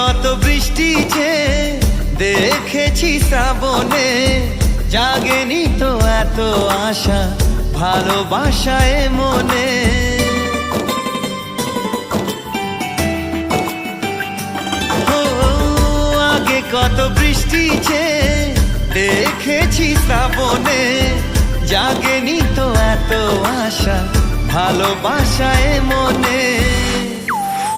কত বৃষ্টি যে দেখেছি শ্রাবণে, জাগেনি তো এত আশা ভালোবাসায় মনে। ও আগে কত বৃষ্টি যে দেখেছি শ্রাবণে, জাগেনি তো এত আশা ভালোবাসায় মনে।